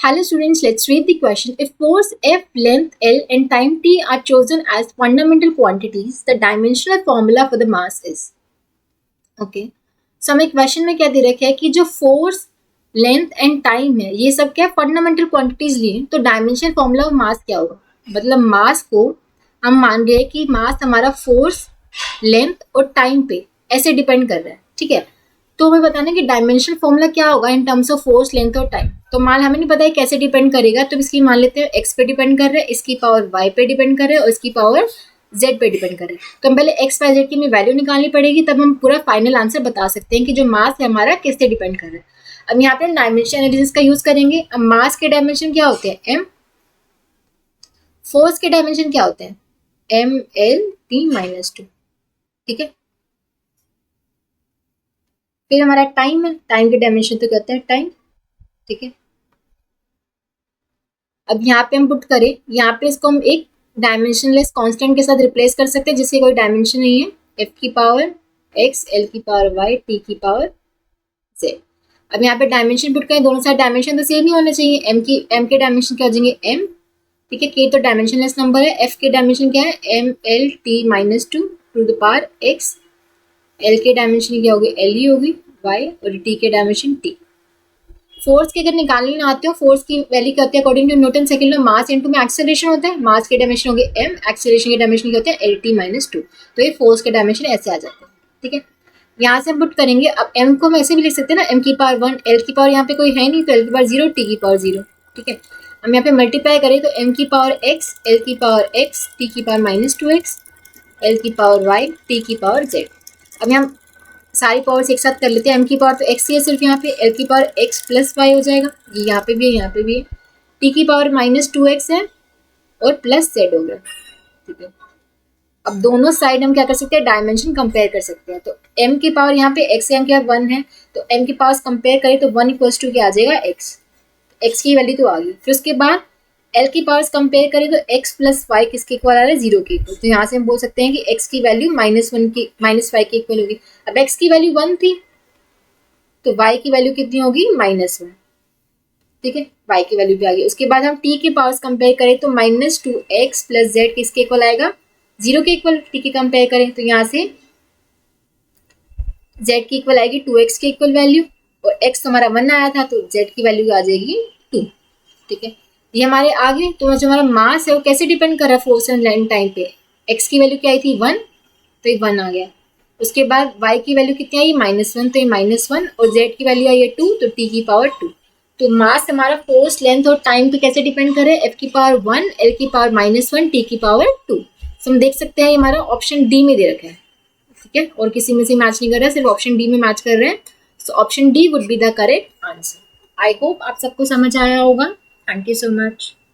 Hello students, let's read the question. If force F, length L and time T are chosen as fundamental quantities, the dimensional formula for the mass is. Okay. So हमें question में क्या दे रखा है कि जो force, length and time है ये सब क्या फंडामेंटल क्वांटिटीज लिए, तो डायमेंशन फॉर्मूला ऑफ मास क्या होगा? मतलब मास को हम मान रहे हैं कि मास हमारा फोर्स, लेंथ और टाइम पे ऐसे डिपेंड कर रहा है, ठीक है। तो हमें बताना है कि डायमेंशन फॉर्मूला क्या होगा in terms of force, length और टाइम। तो मान हमें नहीं पता है कैसे डिपेंड करेगा, तो इसकी मान लेते हैं एक्स पे डिपेंड कर रहा है, इसकी पावर वाई पे डिपेंड कर रहा है और इसकी पावर जेड पे डिपेंड कर रहा है। तो हम पहले एक्स वाई जेड की हमें वैल्यू निकालनी पड़ेगी, तब हम पूरा फाइनल आंसर बता सकते हैं कि जो मास है हमारा किससे डिपेंड कर रहा है। अब यहाँ पे हम डायमेंशन एनालिसिस का यूज करेंगे। अब मास के डायमेंशन क्या होते हैं? एम। फोर्स के डायमेंशन क्या होते हैं? M L T minus two, ठीक है। फिर हमारा टाइम है, टाइम के डायमेंशन तो कहते हैं टाइम, ठीक है। अब यहाँ पे हम पुट करें, यहाँ पे इसको हम एक डायमेंशनलेस कांस्टेंट के साथ रिप्लेस कर सकते हैं जिसकी कोई डायमेंशन नहीं है। एफ की पावर एक्स, एल की पावर वाई, टी की पावर जेड। अब यहाँ पे डायमेंशन पुट करें, दोनों साइड डायमेंशन तो सेम ही होना चाहिए। एम के डायमेंशन क्या हो जाएंगे? एम, ठीक है। के तो डायमेंशनलेस नंबर है। एफ के डायमेंशन क्या है? M L T minus two to the power X. L के डायमेंशन क्या होगी? एल ही होगी, वाई, और टी के डायमेंशन टी। फोर्स की अगर निकालने ना आते हो, फोर्स की वैल्यू क्या होती है according to Newton second law? Mass into में एक्सेलरेशन होता है। मास के डायमेंशन होंगे एम, एक्सेलरेशन के डायमेंशन क्या होते हैं? L T minus to. तो ये फोर्स के डायमेंशन ऐसे आ जाते हैं, ठीक है। यहाँ से हम पुट करेंगे। अब एम को हम ऐसे भी लिख सकते हैं ना, एम की पावर वन, एल की पावर यहाँ पे कोई है नहीं तो एल की पावर जीरो, टी की पावर जीरो, ठीक है। हम यहाँ पे मल्टीप्लाई करें तो एम की पावर एक्स, एल की पावर एक्स, टी की power minus two x, L की पावर वाई, टी की पावर जेड। अब हम सारी पावर्स एक साथ कर लेते हैं। एम की पावर तो एक्स ही है सिर्फ यहाँ पे, एल की पावर एक्स प्लस वाई हो जाएगा, ये यहाँ पे भी है, यहाँ पे भी है। टी की पावर माइनस टू एक्स है और प्लस जेड हो गया, ठीक है। अब दोनों साइड हम क्या कर सकते हैं? डायमेंशन कंपेयर कर सकते हैं। तो एम की पावर यहाँ पे एक्स एम क्या वन है, तो एम की पावर कंपेयर करें तो वन इक्वल्स टू क्या आ जाएगा? एक्स। एक्स की वैल्यू तो आ गई। फिर उसके बाद एल की पावर्स कंपेयर करें तो एक्स प्लस वाई किसके इक्वल आ रहा है? जीरो के इक्वल। तो यहाँ से हम बोल सकते हैं कि एक्स की वैल्यू माइनस वन की, माइनस फाइव के इक्वल होगी। अब एक्स की वैल्यू वन थी तो वाई की वैल्यू कितनी होगी? माइनस वन, ठीक है। वाई की वैल्यू भी आ गई। उसके बाद हम टी के पावर्स कंपेयर करें तो minus two x plus Z किसके इक्वल आएगा? जीरो के इक्वल। टी के कंपेयर करें तो यहाँ से जेड की इक्वल आएगी टू एक्स के इक्वल वैल्यू, और एक्स हमारा वन आया था तो जेड की वैल्यू आ जाएगी टू, ठीक है। ये हमारे आगे तो जो हमारा मास है वो कैसे डिपेंड कर रहा है? फोर्स एंड लेंथ टाइम पे। एक्स की वैल्यू क्या आई थी? वन, तो ये वन आ गया। उसके बाद वाई की वैल्यू कितनी आई? माइनस वन, तो ये माइनस वन, और जेड की वैल्यू आई है टू, तो टी की पावर टू। तो मास हमारा फोर्स, लेंथ और टाइम पे कैसे डिपेंड कर रहा है? एफ की पावर वन, एल की पावर माइनस वन, टी की पावर टू। तो हम देख सकते हैं ये हमारा ऑप्शन डी में दे रखा है, ठीक है। और किसी में से मैच नहीं कर रहा है, सिर्फ ऑप्शन डी में मैच कर रहे हैं। So option D would be the correct answer. I hope आप सबको समझ आया होगा। Thank you so much.